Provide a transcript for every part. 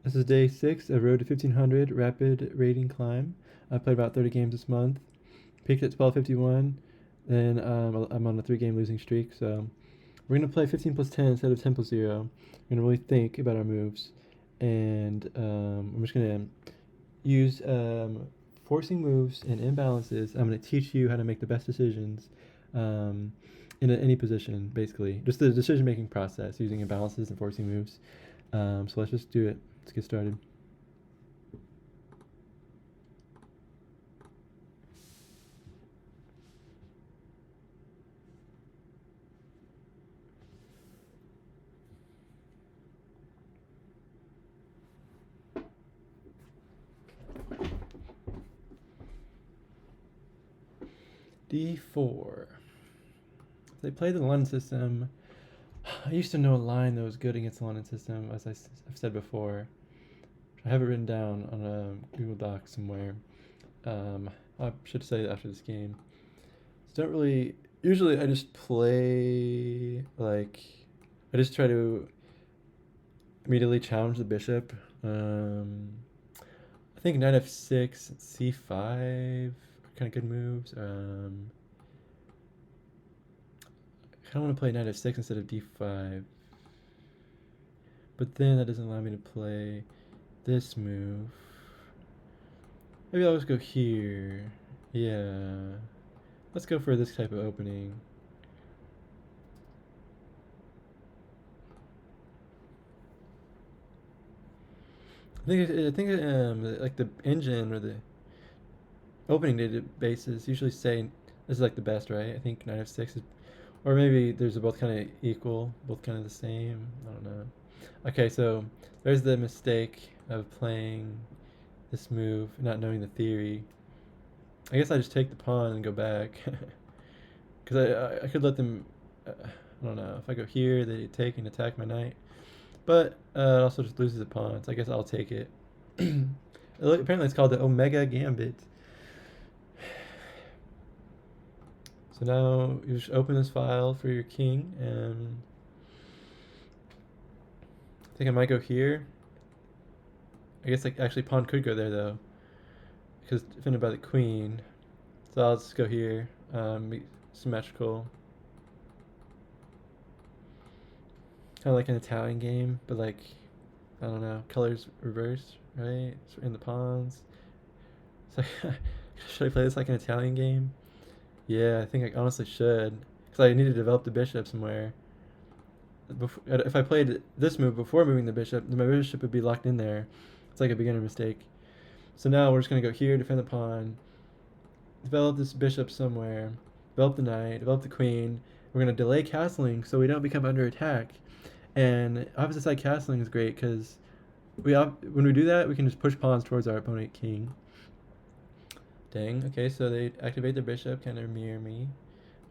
This is day 6 of Road to 1500 Rapid Rating Climb. I played about 30 games this month. Peaked at 1251. Then I'm on a 3-game losing streak. So we're going to play 15 plus 10 instead of 10 plus 0. We're going to really think about our moves. And I'm just going to use forcing moves and imbalances. I'm going to teach you how to make the best decisions in any position, basically. Just the decision making process using imbalances and forcing moves. So let's just do it. Let's get started. D4. They play the London system. I used to know a line that was good against the London system, as I've said before. I have it written down on a Google Doc somewhere. I should say it after this game. So don't really. Usually, I just play like. I just try to immediately challenge the bishop. I think knight f6, c5 are kind of good moves. I kind of want to play knight f6 instead of d5. But then that doesn't allow me to play this move. Maybe I'll just go here. Yeah. Let's go for this type of opening. I think like the engine or the opening databases usually say this is like the best, right? I think knight f6 is, or maybe there's both kind of equal, both kind of the same. I don't know. Okay, so there's the mistake of playing this move, not knowing the theory. I guess I just take the pawn and go back, because I could let them. I don't know. If I go here, they take and attack my knight, but it also just loses a pawn. So I guess I'll take it. Apparently, it's called the Omega Gambit. So now you just open this file for your king, and I think I might go here. I guess like actually pawn could go there though, because defended by the queen. So I'll just go here. Be symmetrical. Kind of like an Italian game, but like I don't know, colors reversed, right? So in the pawns. So should I play this like an Italian game? Yeah, I think I honestly should, because I need to develop the bishop somewhere. If I played this move before moving the bishop, then my bishop would be locked in there. It's like a beginner mistake. So now we're just going to go here, defend the pawn, develop this bishop somewhere, develop the knight, develop the queen. We're going to delay castling so we don't become under attack. And opposite side castling is great because when we do that, we can just push pawns towards our opponent king. Dang, okay, so they activate their bishop, kind of mirror me.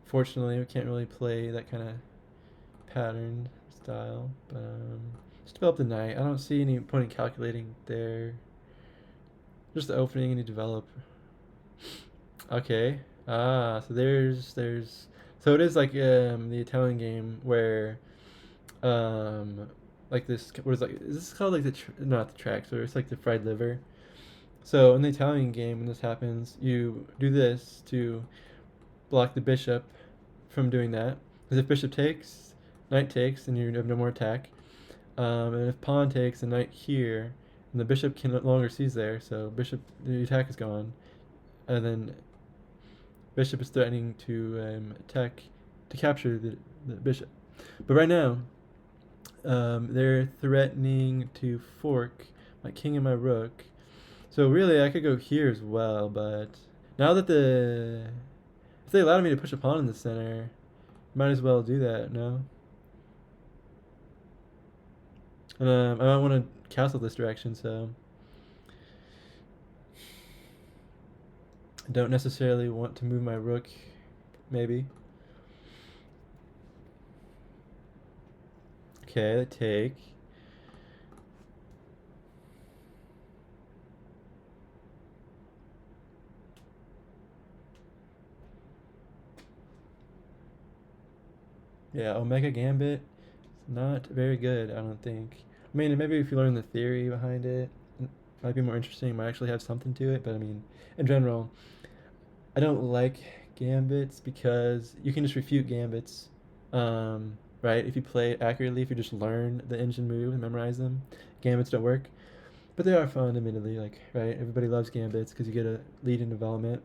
Fortunately, we can't really play that kind of pattern style, but just develop the knight. I don't see any point in calculating there. Just the opening and you develop. Okay. So so it is like the Italian game where like this, what is this called, like not the tracks, or it's like the fried liver. So in the Italian game, when this happens, you do this to block the bishop from doing that. Because if bishop takes, knight takes, and you have no more attack. And if pawn takes, the knight here, and the bishop can no longer seize there, so the attack is gone. And then bishop is threatening to attack to capture the bishop. But right now, they're threatening to fork my king and my rook. So really, I could go here as well, but now that if they allowed me to push a pawn in the center, might as well do that, no? And I might want to castle this direction, so I don't necessarily want to move my rook, maybe. Okay, they take. Yeah, Omega Gambit, not very good, I don't think. I mean, maybe if you learn the theory behind it, it might be more interesting. It might actually have something to it. But I mean, in general, I don't like gambits because you can just refute gambits, right? If you play it accurately, if you just learn the engine move and memorize them, gambits don't work. But they are fun, admittedly. Like, right? Everybody loves gambits because you get a lead in development.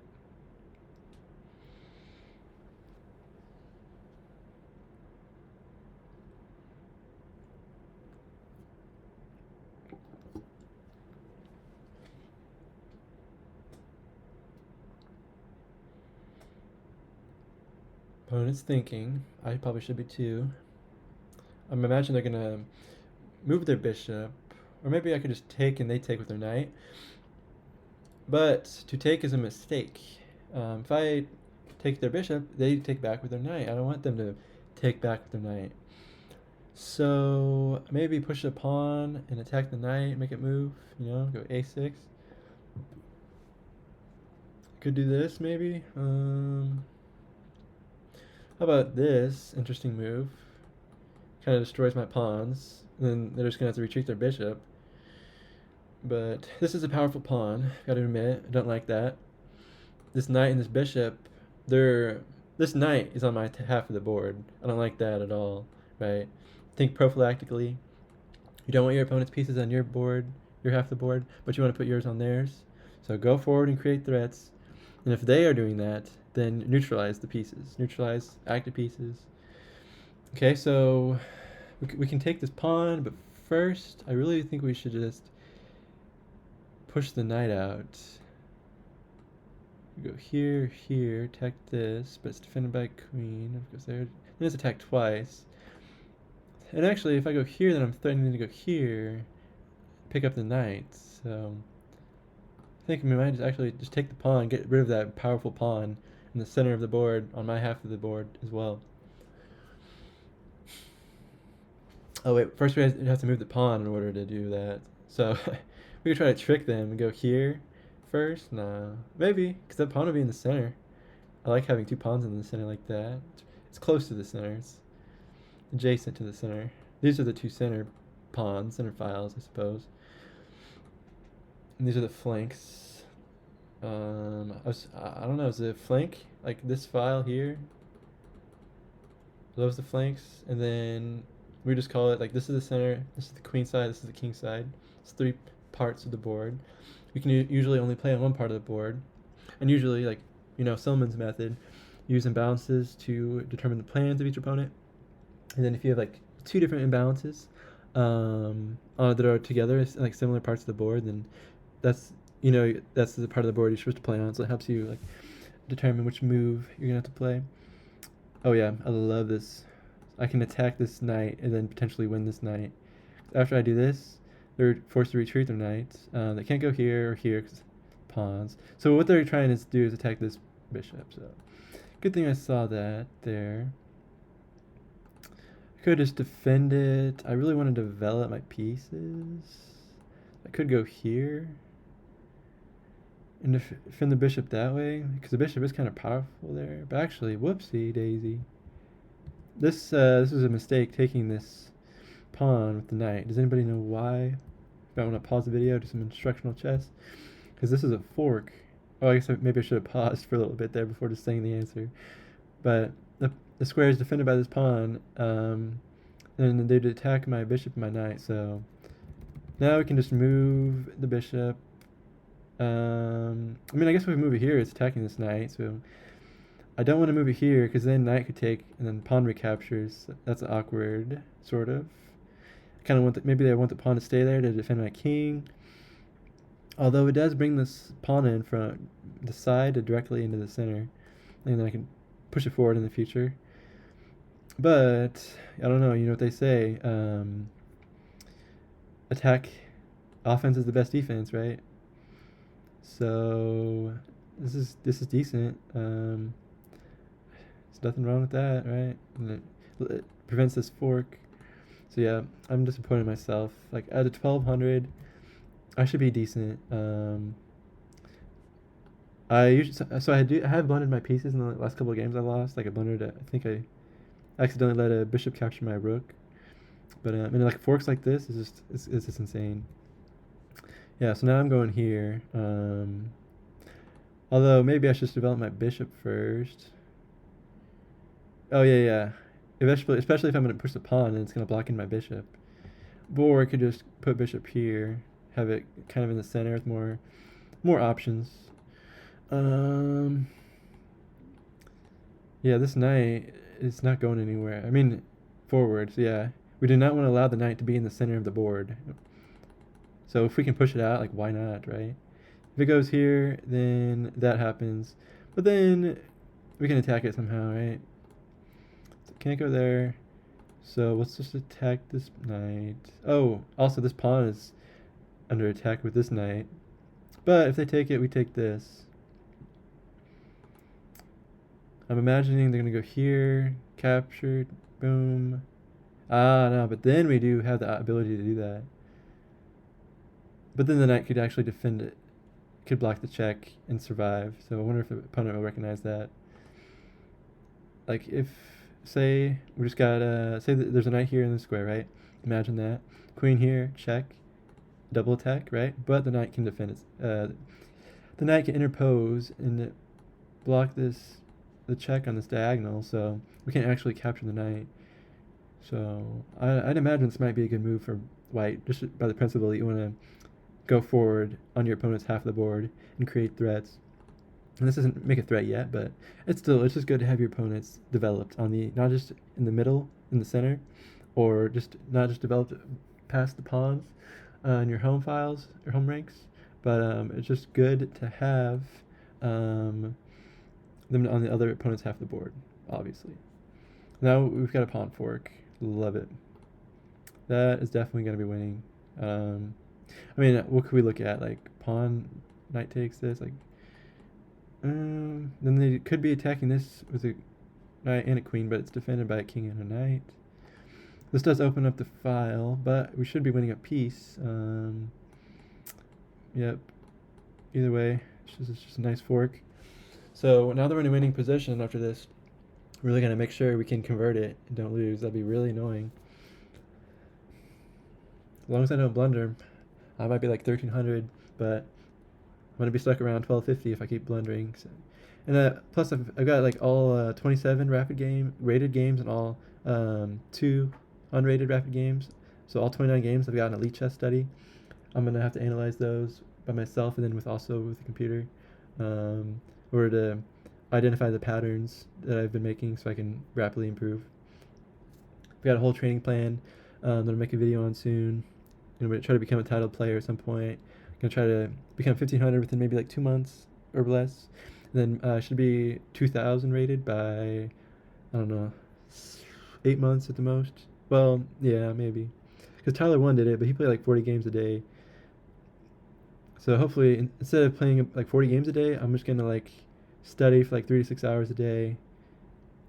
Opponent's thinking. I probably should be too. I'm imagining they're gonna move their bishop, or maybe I could just take and they take with their knight. But to take is a mistake. If I take their bishop, they take back with their knight. I don't want them to take back with their knight. So maybe push a pawn and attack the knight, make it move. Go a6. Could do this maybe. How about this interesting move? Kind of destroys my pawns. And then they're just gonna have to retreat their bishop. But this is a powerful pawn. Gotta admit, I don't like that. This knight and this bishop, this knight is on my half of the board. I don't like that at all, right? Think prophylactically. You don't want your opponent's pieces on your board, your half of the board, but you want to put yours on theirs. So go forward and create threats. And if they are doing that, then neutralize the pieces. Neutralize active pieces. Okay, so we can take this pawn, but first, I really think we should just push the knight out. We go here, here, attack this, but it's defended by queen. Of course, there. Then it's attacked twice. And actually, if I go here, then I'm threatening to go here, pick up the knight. So I think we might actually just take the pawn, get rid of that powerful pawn in the center of the board on my half of the board as well. Oh wait, first we have to move the pawn in order to do that. So we could try to trick them and go here first. No, maybe because that pawn will be in the center. I like having two pawns in the center like that. It's close to the center. It's adjacent to the center. These are the two center pawns, center files, I suppose. And these are the flanks. I don't know, is it a flank? Like this file here? Those are the flanks, and then we just call it like this is the center, this is the queen side, this is the king side. It's three parts of the board. We can usually only play on one part of the board, and usually, like Silman's method, use imbalances to determine the plans of each opponent. And then if you have like two different imbalances that are together, like similar parts of the board, then that's that's the part of the board you're supposed to play on. So it helps you like determine which move you're gonna have to play. Oh yeah, I love this. I can attack this knight and then potentially win this knight. After I do this, they're forced to retreat their knights. They can't go here or here because pawns. So what they're trying to do is attack this bishop. So good thing I saw that there. I could just defend it. I really want to develop my pieces. I could go here and defend the bishop that way because the bishop is kind of powerful there. But actually, whoopsie daisy. This is a mistake taking this pawn with the knight. Does anybody know why? If I want to pause the video, do some instructional chess. Because this is a fork. Oh, I guess maybe I should have paused for a little bit there before just saying the answer. But the square is defended by this pawn. Then they'd attack my bishop and my knight. So now we can just move the bishop. I mean, I guess if we move it here, it's attacking this knight. So I don't want to move it here because then knight could take and then pawn recaptures. That's awkward, sort of. I kind of want maybe I want the pawn to stay there to defend my king. Although it does bring this pawn in from the side to directly into the center, and then I can push it forward in the future. But I don't know. You know what they say? Attack, offense is the best defense, right? So this is decent. There's nothing wrong with that, right? And it prevents this fork. So yeah, I'm disappointed in myself. Like out of 1200, I should be decent. I have blundered my pieces in the last couple of games I lost. Like I think I accidentally let a bishop capture my rook, But and like forks like this is just insane. Yeah, so now I'm going here. Although maybe I should just develop my bishop first. Oh yeah, yeah. Especially if I'm gonna push the pawn and it's gonna block in my bishop. Or I could just put bishop here, have it kind of in the center with more options. Um, yeah, this knight is not going anywhere. I mean, forwards. Yeah, we do not want to allow the knight to be in the center of the board. So if we can push it out, like why not, right? If it goes here, then that happens. But then we can attack it somehow, right? So can't go there. So let's just attack this knight. Oh, also this pawn is under attack with this knight. But if they take it, we take this. I'm imagining they're going to go here, captured, boom. Ah, no, but then we do have the ability to do that. But then the knight could actually defend it, could block the check and survive. So I wonder if the opponent will recognize that. Like if, say, we just got, say that there's a knight here in the square, right? Imagine that. Queen here, check, double attack, right? But the knight can defend its, the knight can interpose and block the check on this diagonal, so we can actually capture the knight. So I'd imagine this might be a good move for white, just by the principle that you want to go forward on your opponent's half of the board and create threats. And this doesn't make a threat yet, but it's just good to have your opponents developed on the not just in the middle, in the center, or just not just developed past the pawns in your home files, your home ranks, but it's just good to have them on the other opponent's half of the board, obviously. Now we've got a pawn fork. Love it. That is definitely going to be winning. I mean, what could we look at? Like pawn, knight takes this. Like, then they could be attacking this with a knight and a queen, but it's defended by a king and a knight. This does open up the file, but we should be winning a piece. Yep. Either way, it's just a nice fork. So now that we're in a winning position after this, we're really going to make sure we can convert it and don't lose. That'd be really annoying. As long as I don't blunder, I might be like 1300, but I'm going to be stuck around 1250 if I keep blundering. So. And plus, I've got like all 27 rated games and all 2 unrated rapid games. So all 29 games I've got an elite chess study. I'm going to have to analyze those by myself and then with the computer. Or to identify the patterns that I've been making so I can rapidly improve. I've got a whole training plan that I'll make a video on soon. I'm going to try to become a title player at some point. I'm going to try to become 1500 within maybe like 2 months or less. And then I should be 2000 rated by, I don't know, 8 months at the most. Well, yeah, maybe. Because Tyler 1 did it, but he played like 40 games a day. So hopefully, instead of playing like 40 games a day, I'm just going to like study for like 3 to 6 hours a day,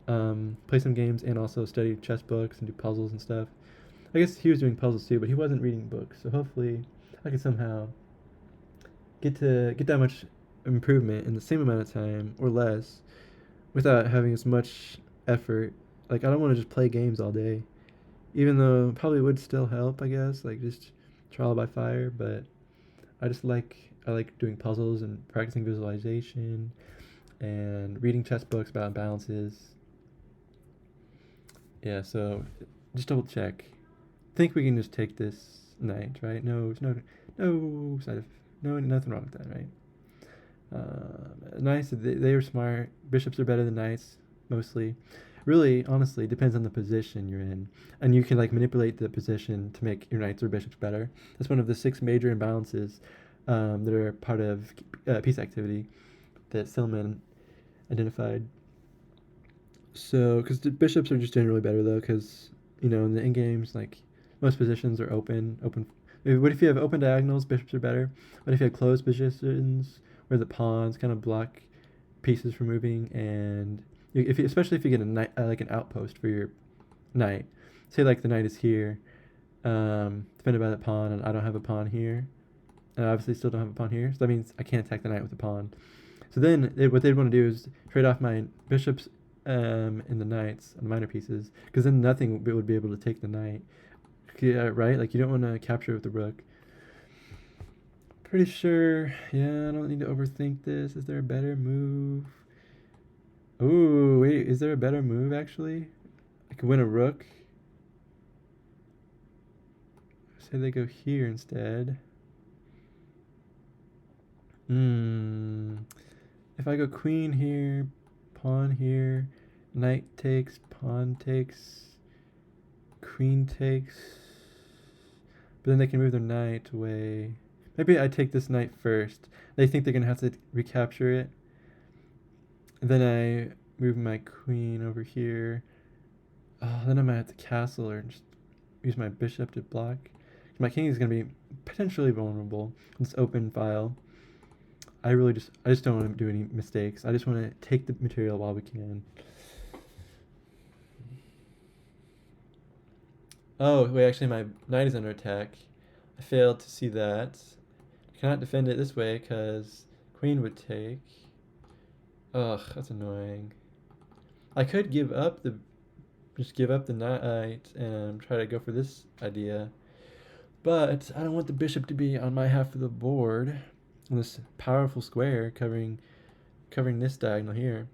play some games, and also study chess books and do puzzles and stuff. I guess he was doing puzzles too, but he wasn't reading books. So hopefully, I can somehow get that much improvement in the same amount of time or less, without having as much effort. Like I don't want to just play games all day, even though it probably would still help. I guess like just trial by fire, but I like doing puzzles and practicing visualization and reading chess books about imbalances. Yeah, so just double check. Think we can just take this knight, right? No side of nothing wrong with that, right? Knights, they are smart. Bishops are better than knights, mostly. Really, honestly, depends on the position you're in, and you can like manipulate the position to make your knights or bishops better. That's one of the 6 major imbalances that are part of peace activity that Silman identified. So, because the bishops are just generally better though, because in the end games, like most positions are open. What if you have open diagonals? Bishops are better. What if you have closed positions where the pawns kind of block pieces from moving, and especially if you get a knight, like an outpost for your knight. Say like the knight is here, defended by the pawn, and I don't have a pawn here, and I obviously still don't have a pawn here. So that means I can't attack the knight with a pawn. So then what they'd want to do is trade off my bishops and the knights on the minor pieces, because then nothing would be able to take the knight Yeah, right? Like, you don't want to capture with the rook. Pretty sure. Yeah, I don't need to overthink this. Is there a better move? Ooh, wait. Is there a better move, actually? I could win a rook. Say they go here instead. Hmm. If I go queen here, pawn here, knight takes, pawn takes, queen takes. But then they can move their knight away. Maybe I take this knight first. They think they're going to have to recapture it. And then I move my queen over here. Oh, then I might have to castle or just use my bishop to block. My king is going to be potentially vulnerable. This open file. I just don't want to do any mistakes. I just want to take the material while we can. Oh, wait, actually my knight is under attack. I failed to see that. I cannot defend it this way because queen would take. Ugh, that's annoying. I could just give up the knight and try to go for this idea. But I don't want the bishop to be on my half of the board. On this powerful square covering this diagonal here.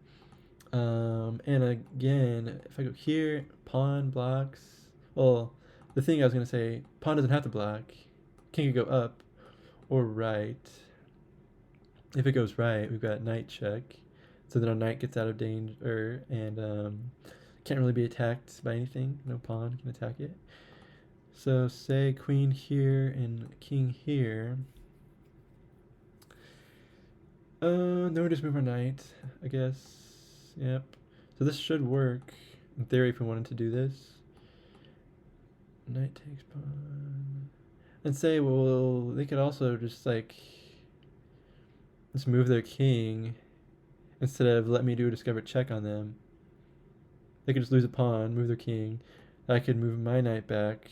And again, if I go here, pawn blocks. Well, the thing I was going to say, pawn doesn't have to block. King could go up or right. If it goes right, we've got knight check. So then our knight gets out of danger and can't really be attacked by anything. No pawn can attack it. So say queen here and king here. Then we just move our knight, I guess. Yep. So this should work, in theory, if we wanted to do this. Knight takes pawn. And say, well, they could also just, like, just move their king instead of let me do a discovered check on them. They could just lose a pawn, move their king. I could move my knight back.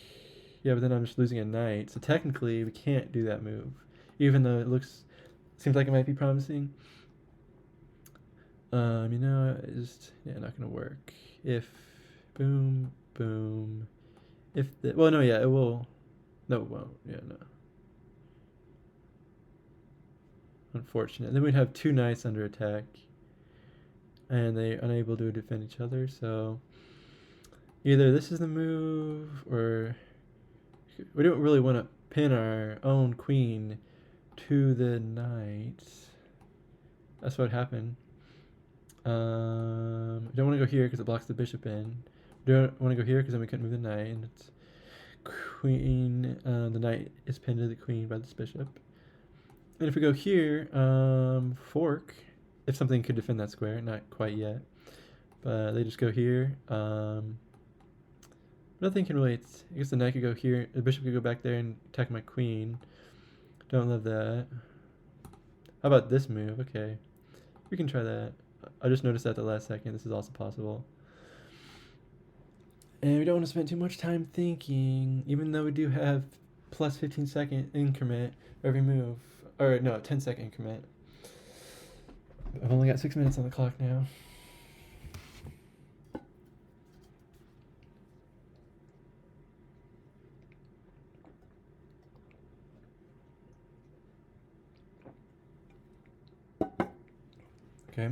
Yeah, but then I'm just losing a knight. So technically, we can't do that move, even though it seems like it might be promising. It's not gonna work. If boom, boom. If it will. No, it won't. Yeah, no. Unfortunate. Then we'd have two knights under attack, and they're unable to defend each other. So either this is the move, or we don't really want to pin our own queen to the knight. That's what happened. We don't want to go here because it blocks the bishop in. We don't want to go here because then we couldn't move the knight, and it's queen. The knight is pinned to the queen by this bishop. And if we go here, fork, if something could defend that square, not quite yet, but they just go here. Nothing can really. I guess the knight could go here. The bishop could go back there and attack my queen. Don't love that. How about this move? Okay, we can try that. I just noticed at the last second. This is also possible. And we don't want to spend too much time thinking, even though we do have plus 15-second increment for every move. Or no, 10-second increment. I've only got 6 minutes on the clock now. Okay.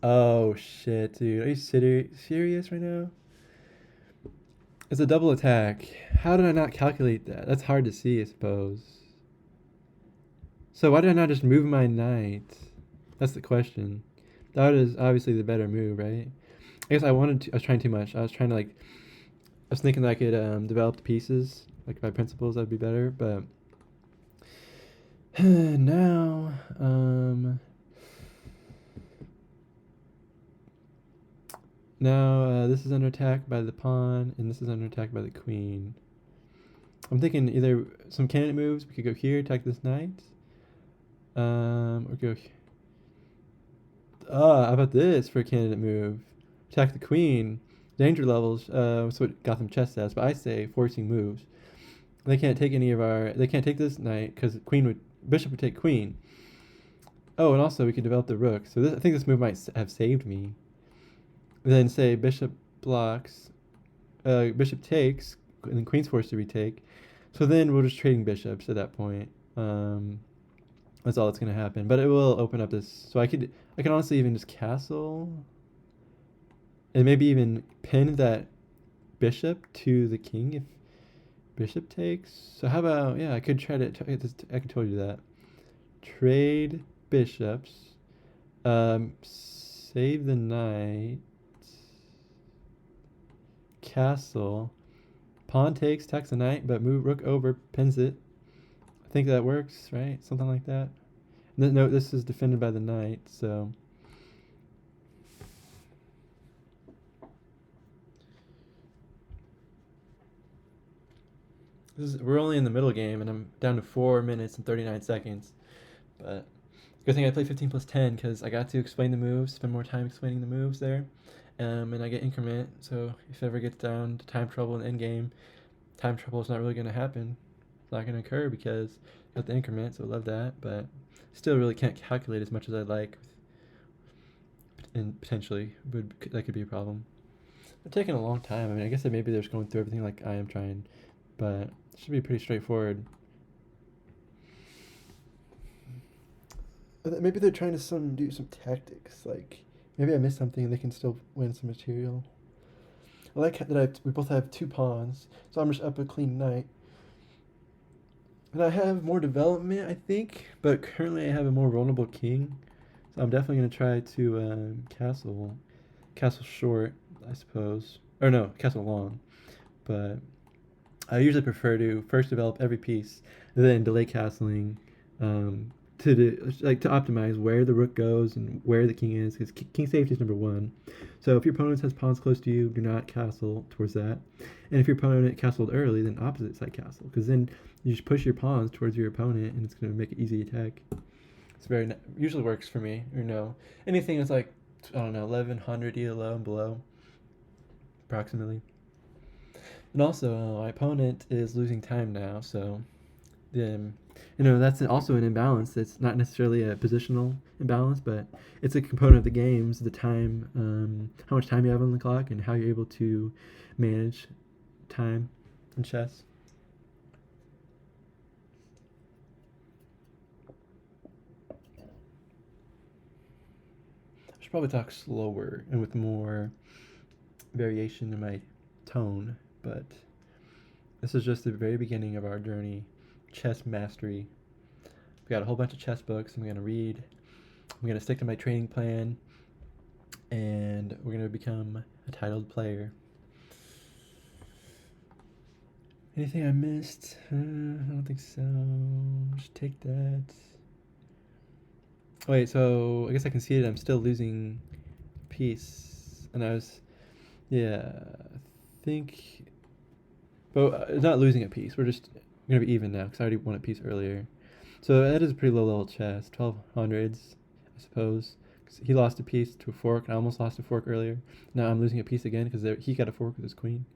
Oh shit, dude. Are you serious right now? It's a double attack. How did I not calculate that? That's hard to see, I suppose. So why did I not just move my knight? That's the question. That is obviously the better move, right? I guess I was trying too much. I was thinking that I could develop the pieces, like by principles, that'd be better, but now, this is under attack by the pawn, and this is under attack by the queen. I'm thinking either some candidate moves. We could go here, attack this knight. Or go. How about this for a candidate move? Attack the queen. Danger levels. That's what Gotham Chess says. But I say forcing moves. They can't take They can't take this knight because bishop would take queen. Oh, and also we could develop the rook. So I think this move might have saved me. Then say bishop blocks. Bishop takes. and then queen's forced to retake. So then we're just trading bishops at that point. That's all that's gonna happen. But it will open up this. So I can honestly even just castle, and maybe even pin that bishop to the king if bishop takes. So how about, yeah, I could try to I could totally do that. Trade bishops. Save the knight. Castle. Pawn takes, attacks the knight, but move rook over, pins it. I think that works, right? Something like that. No, this is defended by the knight, so. We're only in the middle game, and I'm down to 4 minutes and 39 seconds. But good thing I played 15 plus 10, because I got to explain the moves, spend more time explaining the moves there. And I get increment, so if it ever gets down to time trouble in endgame, time trouble is not really going to happen. It's not going to occur because I got the increment, so I love that. But still really can't calculate as much as I'd like. And potentially that could be a problem. It's taking a long time. I mean, I guess that maybe they're just going through everything like I am trying, but it should be pretty straightforward. Maybe they're trying to do some tactics. Like maybe I missed something and they can still win some material. I like that we both have 2 pawns, so I'm just up a clean knight. And I have more development, I think, but currently I have a more vulnerable king. So I'm definitely going to try to castle short, I suppose. Or no, castle long. But I usually prefer to first develop every piece, then delay castling, to optimize where the rook goes and where the king is, because king safety is number 1. So if your opponent has pawns close to you, do not castle towards that. And if your opponent castled early, then opposite side castle, because then you just push your pawns towards your opponent, and it's going to make an easy attack. It's usually works for me. Or no, anything that's like, I don't know, 1100 ELO and below, approximately. And also, my opponent is losing time now, so that's also an imbalance. It's not necessarily a positional imbalance, but it's a component of the games, the time, how much time you have on the clock, and how you're able to manage time in chess. I should probably talk slower and with more variation in my tone, but this is just the very beginning of our journey, chess mastery. We got a whole bunch of chess books I'm going to read. I'm going to stick to my training plan, and we're going to become a titled player. Anything I missed? I don't think so. Just take that. Wait, so I guess I conceded I'm still losing piece. And I was, yeah, I think, but it's not losing a piece. We're just going to be even now because I already won a piece earlier. So that is a pretty low level chess, 1200s, I suppose. He lost a piece to a fork, and I almost lost a fork earlier. Now I'm losing a piece again because he got a fork with his queen.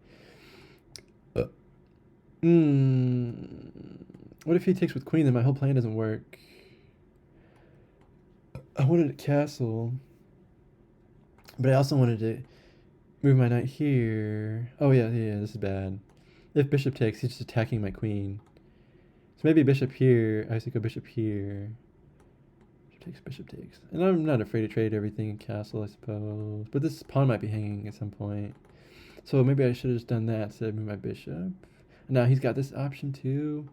What if he takes with queen? Then my whole plan doesn't work. I wanted a castle, but I also wanted to move my knight here. Oh yeah, this is bad. If bishop takes, he's just attacking my queen. So maybe bishop here. I should go bishop here. Bishop takes. And I'm not afraid to trade everything in castle, I suppose. But this pawn might be hanging at some point. So maybe I should have just done that instead of move my bishop. Now he's got this option too.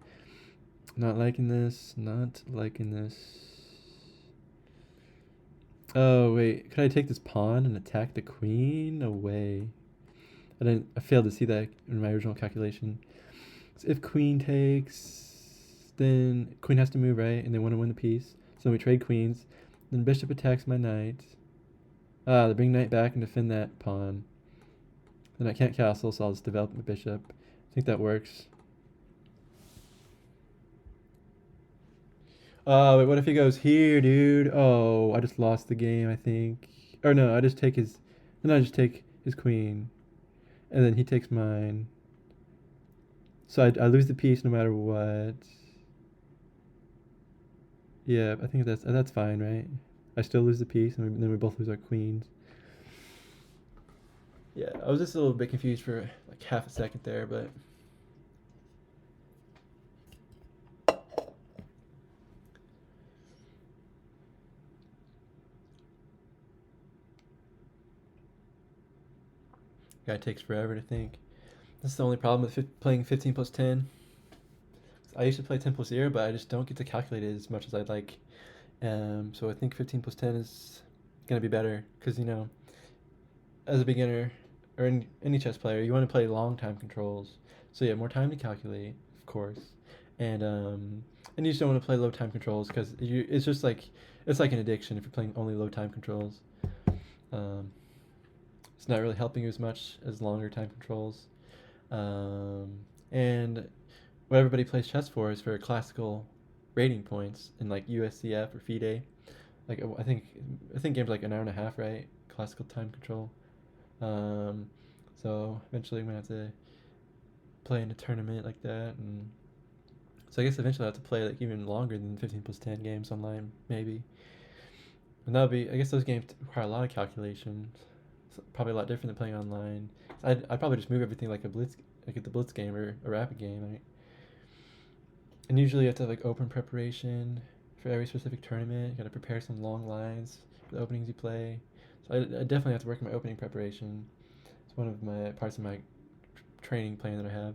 Not liking this. Not liking this. Oh wait, could I take this pawn and attack the queen? No way. I failed to see that in my original calculation. So if queen takes, then queen has to move, right? And they want to win the piece. So we trade queens. Then bishop attacks my knight. They bring knight back and defend that pawn. Then I can't castle, so I'll just develop my bishop. I think that works. Oh, wait, what if he goes here, dude? Oh, I just lost the game, I think. Or no, I just take his queen. And then he takes mine. So I lose the piece no matter what. Yeah, I think that's fine, right? I still lose the piece, and then we both lose our queens. Yeah, I was just a little bit confused for like half a second there, but Guy takes forever to think. That's the only problem with playing 15 plus 10. I used to play 10 plus 0, but I just don't get to calculate it as much as I'd like. So I think 15 plus 10 is going to be better because, as a beginner or any chess player, you want to play long time controls. So you have more time to calculate, of course. And you just don't want to play low time controls because it's like an addiction if you're playing only low time controls. Um, it's not really helping you as much as longer time controls. And what everybody plays chess for is for classical rating points in like USCF or FIDE. Like I think games like an hour and a half, right? Classical time control. Um, so eventually I'm gonna have to play in a tournament like that, and so I guess eventually I will have to play like even longer than 15 plus 10 games online, maybe. And that would be, I guess those games require a lot of calculation. It's probably a lot different than playing online. I'd probably just move everything like the blitz game or a rapid game, right? And usually you have to have like open preparation for every specific tournament. You got to prepare some long lines for the openings you play. So I definitely have to work on my opening preparation. It's one of my parts of my training plan that I have.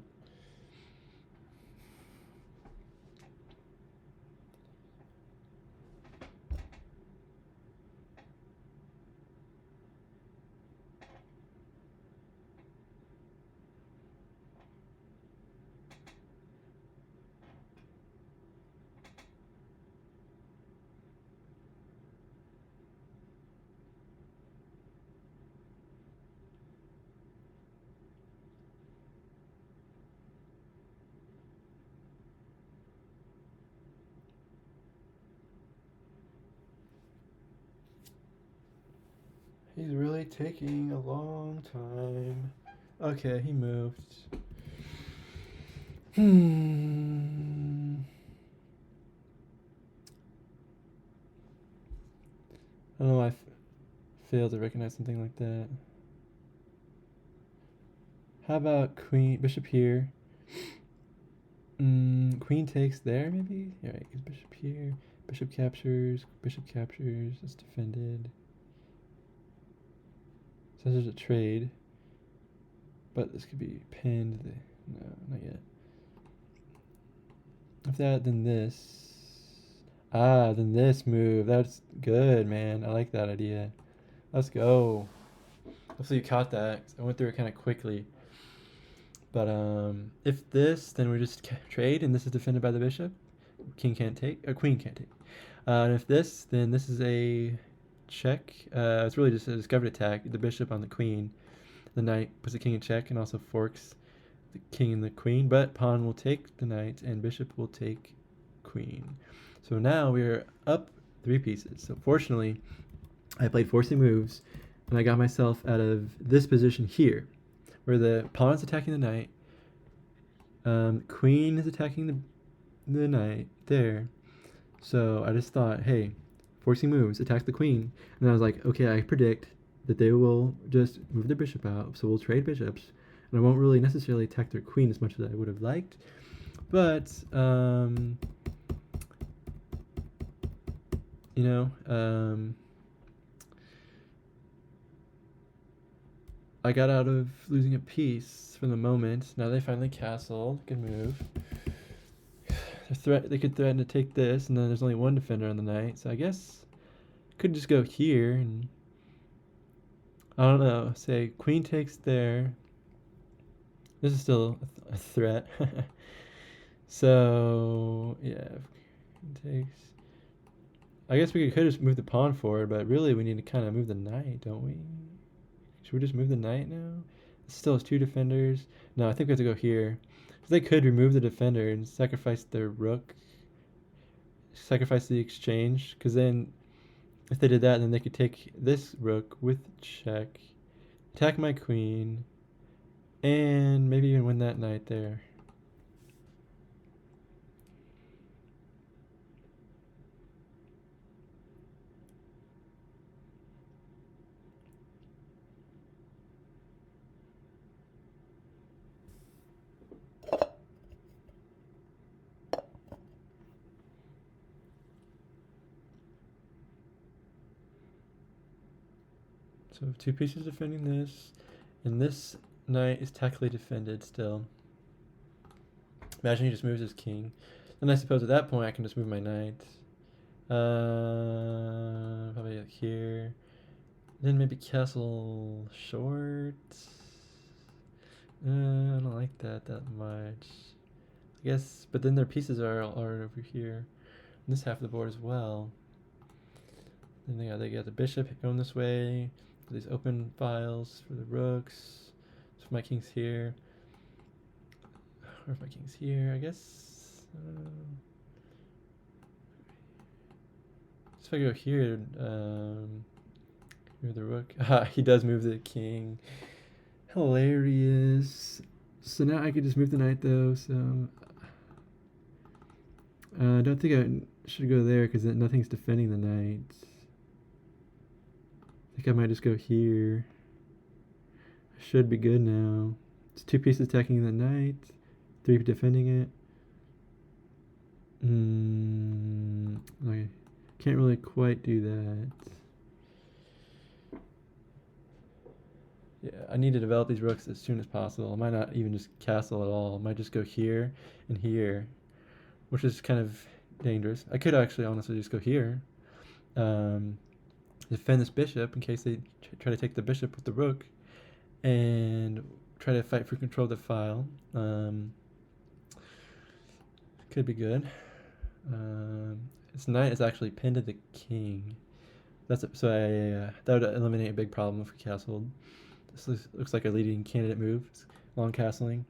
He's really taking a long time. Okay, he moved. I don't know why failed to recognize something like that. How about queen, bishop here? Queen takes there, maybe? Alright, bishop here. Bishop captures, it's defended. So there's a trade. But this could be pinned. No, not yet. If that, then this. Then this move. That's good, man. I like that idea. Let's go. Hopefully you caught that. I went through it kind of quickly. But if this, then we just trade, and this is defended by the bishop. King can't take, or queen can't take. And if this, then this is a check. It's really just a discovered attack. The bishop on the queen. The knight puts the king in check and also forks the king and the queen. But pawn will take the knight, and bishop will take queen. So now we are up 3 pieces. So fortunately, I played forcing moves, and I got myself out of this position here, where the pawn is attacking the knight, queen is attacking the knight there. So I just thought, hey, forcing moves, attack the queen. And I was like, okay, I predict that they will just move their bishop out, so we'll trade bishops. And I won't really necessarily attack their queen as much as I would have liked. But, I got out of losing a piece for the moment. Now they finally castled. Good move. They could threaten to take this, and then there's only one defender on the knight. So I guess could just go here, and I don't know. Say queen takes there. This is still a threat. So yeah, queen takes. I guess we could just move the pawn forward, but really we need to kind of move the knight, don't we? Should we just move the knight now? It still has 2 defenders. No, I think we have to go here. So they could remove the defender and sacrifice their rook. Sacrifice the exchange, because then if they did that, then they could take this rook with check, attack my queen, and maybe even win that knight there. So 2 pieces defending this, And this knight is tactically defended still. Imagine he just moves his king. Then I suppose at that point I can just move my knight. Probably like here. Then maybe castle short. I don't like that much. I guess, but then their pieces are over here. On this half of the board as well. Then they got the bishop going this way. These open files for the rooks. So my king's here. Or if my king's here, I guess. So if I go here, move the rook. He does move the king. Hilarious. So now I could just move the knight though. So I don't think I should go there because nothing's defending the knight. I think I might just go here. I should be good now. It's 2 pieces attacking the knight, 3 defending it. Okay. Can't really quite do that. Yeah, I need to develop these rooks as soon as possible. I might not even just castle at all. I might just go here and here, which is kind of dangerous. I could actually honestly just go here. Defend this bishop in case they try to take the bishop with the rook, and try to fight for control of the file. Could be good. This knight is actually pinned to the king. That would eliminate a big problem if we castled. This looks like a leading candidate move. It's long castling.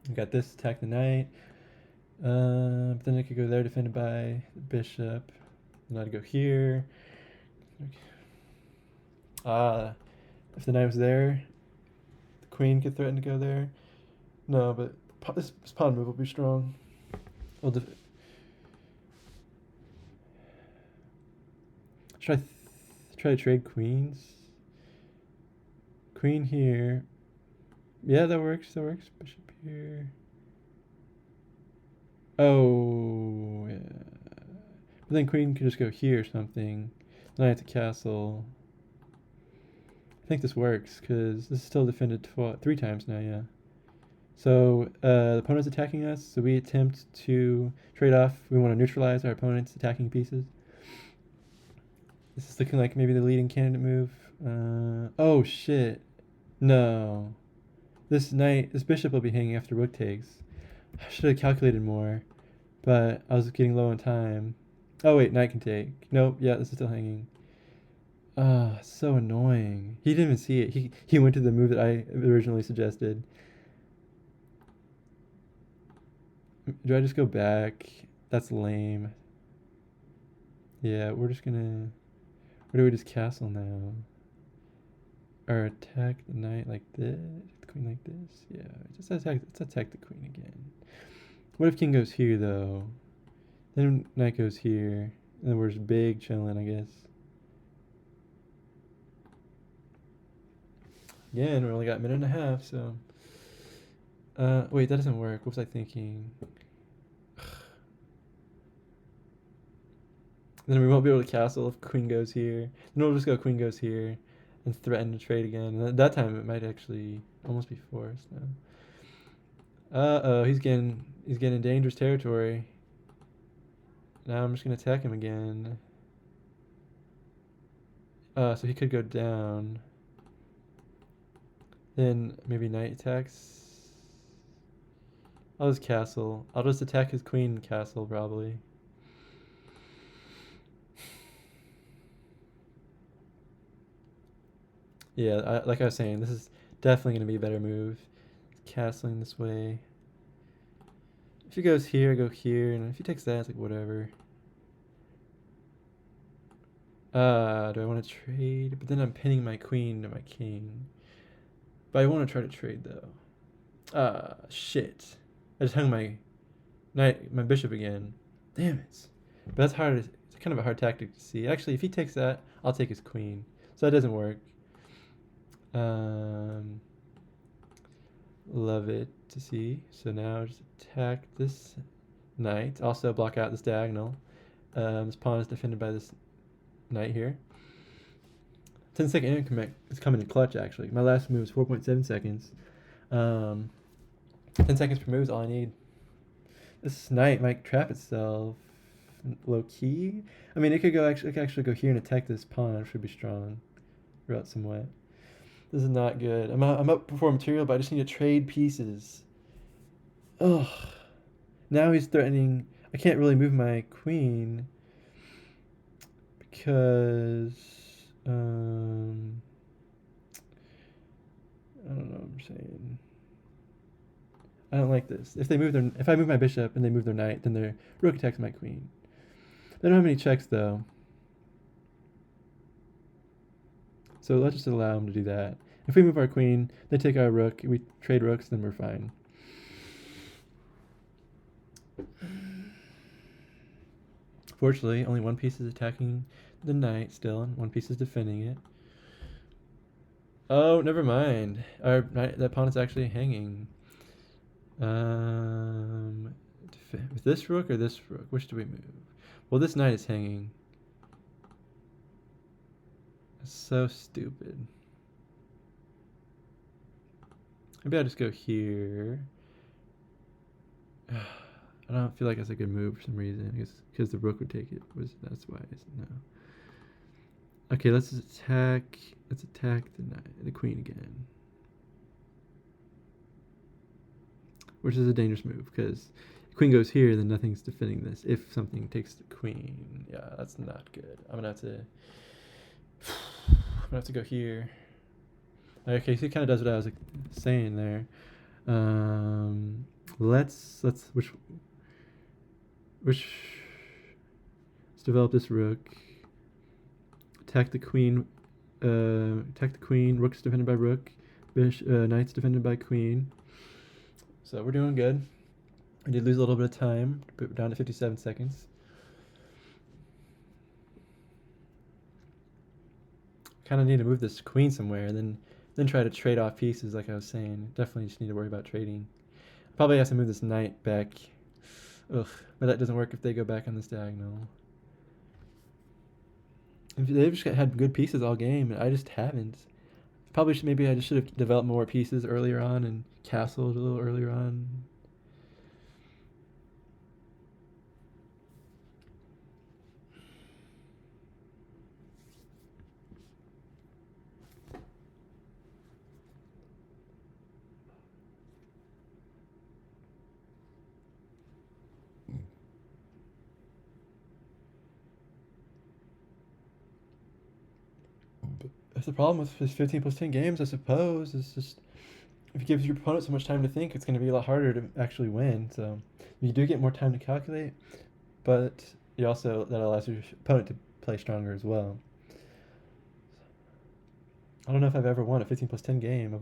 We got this, attack the knight. But then I could go there, defended by the bishop. And I'd go here. If the knight was there, the queen could threaten to go there. No, but this pawn move will be strong. We'll try to trade queens. Queen here. Yeah, that works. Bishop here. Oh, yeah. But then queen could just go here or something. Then I have to castle. I think this works because this is still defended 3 times now, yeah. So the opponent's attacking us, so we attempt to trade off. We want to neutralize our opponent's attacking pieces. This is looking like maybe the leading candidate move. Oh shit. No. This bishop will be hanging after rook takes. I should have calculated more, but I was getting low on time. Oh wait, knight can take. Nope, yeah, this is still hanging. So annoying. He didn't even see it. He went to the move that I originally suggested. Do I just go back? That's lame. Yeah, we're just gonna... Or do we just castle now? Or attack the knight like this? The queen like this? Yeah, let's attack the queen again. What if king goes here, though? Then knight goes here. And then we're just big chilling, I guess. Again, we only got a minute and a half, so... wait, that doesn't work. What was I thinking? Then we won't be able to castle if queen goes here. Then we'll just go queen goes here and threaten to trade again. And at that time, it might actually almost be forced now. Uh-oh, he's getting in dangerous territory. Now I'm just going to attack him again. So he could go down. Then maybe knight attacks. I'll just castle. I'll just attack his queen castle, probably. Yeah, like I was saying, this is definitely going to be a better move. Castling this way. If he goes here, I go here, and if he takes that, it's like whatever. Do I want to trade? But then I'm pinning my queen to my king. But I want to try to trade, though. Shit. I just hung my bishop again. Damn it. But that's hard. It's kind of a hard tactic to see. Actually, if he takes that, I'll take his queen. So that doesn't work. Love it to see. So now just attack this knight. Also block out this diagonal. This pawn is defended by this knight here. 10-second increment is coming in clutch, actually. My last move is 4.7 seconds. 10 seconds per move is all I need. This knight might trap itself low key. I mean, it could actually go here and attack this pawn, which would be strong. Route somewhat. This is not good. I'm up for material, but I just need to trade pieces. Ugh. Now he's threatening. I can't really move my queen because I don't know what I'm saying. I don't like this. If I move my bishop and they move their knight, then their rook attacks my queen. They don't have any checks though, so let's just allow them to do that. If we move our queen, they take our rook. We trade rooks, then we're fine. Fortunately, only one piece is attacking the knight still, and one piece is defending it. Oh, never mind. Our knight, that pawn is actually hanging. With this rook or this rook? Which do we move? Well, this knight is hanging. That's so stupid. Maybe I'll just go here. I don't feel like that's a good move for some reason. I guess because the rook would take it. That's why I said no. Okay, let's attack. Let's attack the queen again, which is a dangerous move because the queen goes here, then nothing's defending this. If something takes the queen, yeah, that's not good. I'm gonna have to go here. Okay, so he kind of does what I was saying there. Let's develop this rook. Attack the queen. Attack the queen. Rook's defended by rook. Knight's defended by queen. So we're doing good. I did lose a little bit of time. Put it down to 57 seconds. Kind of need to move this queen somewhere, and then try to trade off pieces, like I was saying. Definitely just need to worry about trading. Probably have to move this knight back. Ugh, but that doesn't work if they go back on this diagonal. They've just had good pieces all game, and I just haven't. Maybe I just should have developed more pieces earlier on and castled a little earlier on. That's the problem with his 15 plus 10 games, I suppose. It's just, if you give your opponent so much time to think, it's going to be a lot harder to actually win. So you do get more time to calculate, but that allows your opponent to play stronger as well. I don't know if I've ever won a 15 plus 10 game. I've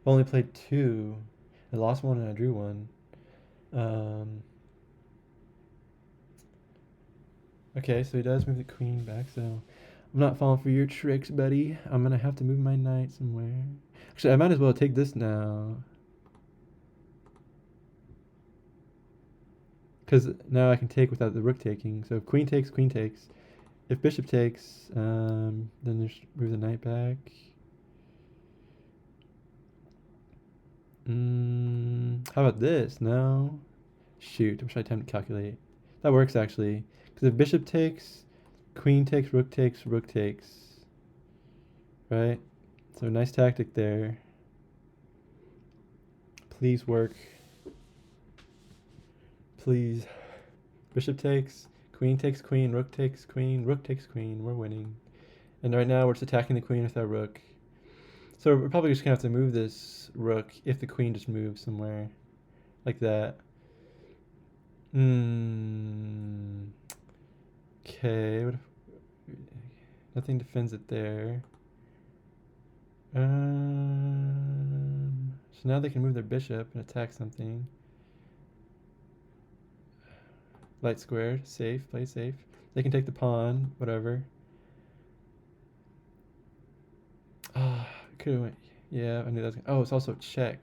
only played 2. I lost 1 and I drew 1. Okay, so he does move the queen back, so I'm not falling for your tricks, buddy. I'm going to have to move my knight somewhere. Actually, I might as well take this now. Because now I can take without the rook taking. So if queen takes, queen takes. If bishop takes, then just move the knight back. How about this? No. Shoot, I wish I had time to calculate. That works, actually. Because if bishop takes, queen takes, rook takes, rook takes. Right? So nice tactic there. Please work. Please. Bishop takes, queen takes queen, rook takes queen, rook takes queen. We're winning. And right now we're just attacking the queen with our rook. So we're probably just going to have to move this rook if the queen just moves somewhere. Like that. Okay. Nothing defends it there. So now they can move their bishop and attack something. Light squared, safe, play safe. They can take the pawn, whatever. Could have went. Yeah, I knew that was. Oh, it's also check.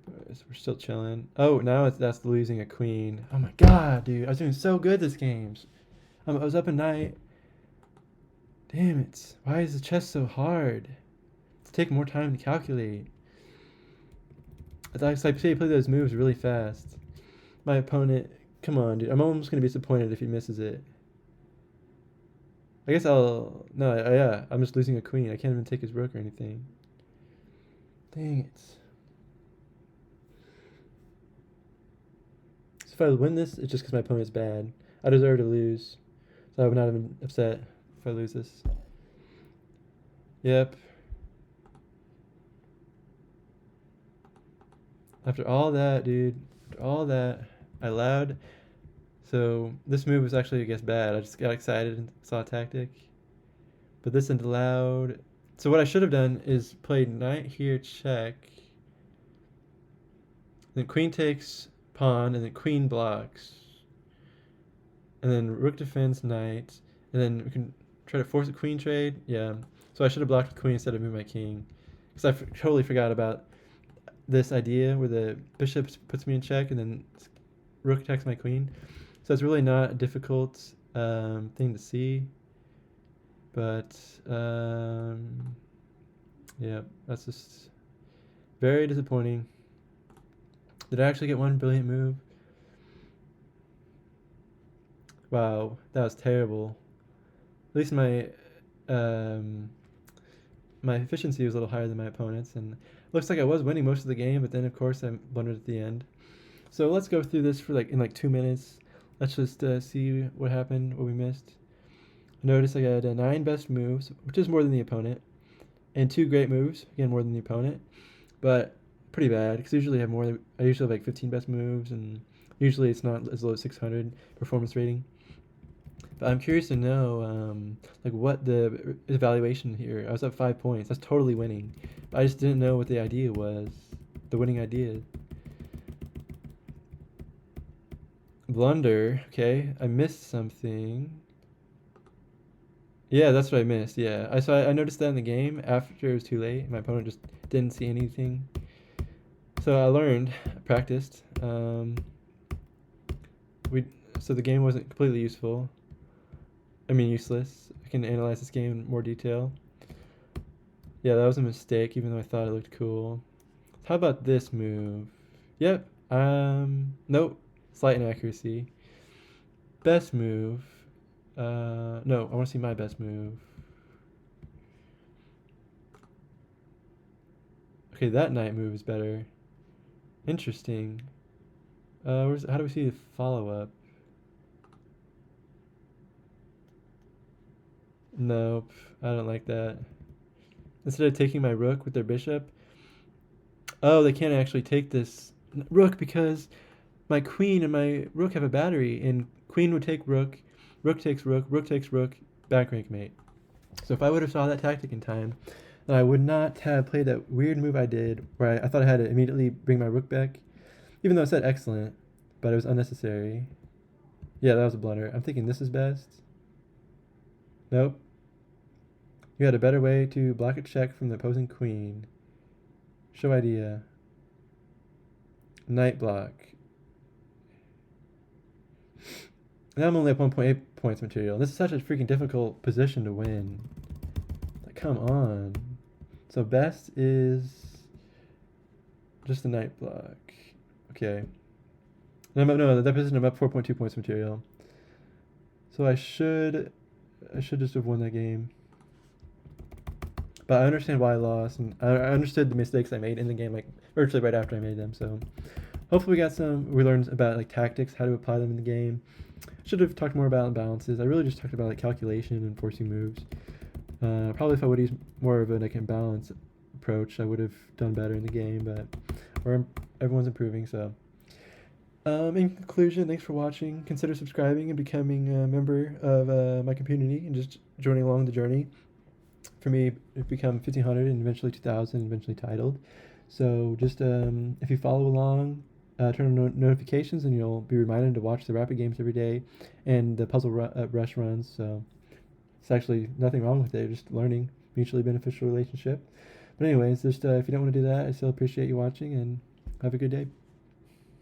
So we're still chilling. Oh, now that's losing a queen. Oh my god, dude! I was doing so good this game. I was up a knight. Damn it. Why is the chess so hard? It's taking more time to calculate. I thought I play those moves really fast. My opponent, come on, dude. I'm almost gonna be disappointed if he misses it. I guess I'll. No, yeah. I'm just losing a queen. I can't even take his rook or anything. Dang it. So if I win this, it's just because my opponent's bad. I deserve to lose. So I would not have been upset if I lose this. Yep. After all that, dude. After all that, I allowed. So this move was actually, I guess, bad. I just got excited and saw a tactic. But this isn't allowed. So what I should have done is played knight here, check. Then queen takes pawn, and then queen blocks. And then rook defends knight. And then we can try to force a queen trade. Yeah. So I should have blocked the queen instead of moving my king. Because I totally forgot about this idea where the bishop puts me in check and then rook attacks my queen. So it's really not a difficult thing to see. But yeah, that's just very disappointing. Did I actually get one brilliant move? Wow, that was terrible. At least my efficiency was a little higher than my opponent's, and looks like I was winning most of the game, but then of course I blundered at the end. So let's go through this for in 2 minutes. Let's just see what happened, what we missed. Notice I got 9 best moves, which is more than the opponent, and 2 great moves, again more than the opponent, but pretty bad because I usually have more. I usually have 15 best moves, and usually it's not as low as 600 performance rating. But I'm curious to know what the evaluation here. I was up 5 points. That's totally winning. But I just didn't know what the idea was, the winning idea. Blunder. Okay, I missed something. Yeah, that's what I missed. Yeah, I noticed that in the game after it was too late. My opponent just didn't see anything. So I learned, practiced. So the game wasn't completely useful. I mean, useless. I can analyze this game in more detail. Yeah, that was a mistake, even though I thought it looked cool. How about this move? Yep. Nope. Slight inaccuracy. Best move. No, I want to see my best move. Okay, that knight move is better. Interesting. How do we see the follow-up? Nope, I don't like that. Instead of taking my rook with their bishop. Oh, they can't actually take this rook because my queen and my rook have a battery, and queen would take rook, rook takes rook, rook takes rook, back rank mate. So if I would have saw that tactic in time, then I would not have played that weird move I did where I thought I had to immediately bring my rook back, even though it said excellent, but it was unnecessary. Yeah, that was a blunder. I'm thinking this is best. Nope. You had a better way to block a check from the opposing queen. Show idea. Knight block. Now I'm only up 1.8 points material. This is such a freaking difficult position to win. Like, come on. So best is just the knight block. Okay. No, that position I'm up 4.2 points material. So I should just have won that game. But I understand why I lost, and I understood the mistakes I made in the game, virtually right after I made them. So hopefully we learned about tactics, how to apply them in the game. Should have talked more about imbalances. I really just talked about calculation and forcing moves. Probably if I would use more of an imbalance approach, I would have done better in the game. But everyone's improving. So in conclusion, thanks for watching. Consider subscribing and becoming a member of my community and just joining along the journey. For me, it become 1,500 and eventually 2,000, and eventually titled. So just if you follow along, turn on notifications, and you'll be reminded to watch the rapid games every day and the puzzle rush runs. So it's actually nothing wrong with it. Just learning, mutually beneficial relationship. But anyways, just if you don't want to do that, I still appreciate you watching, and have a good day.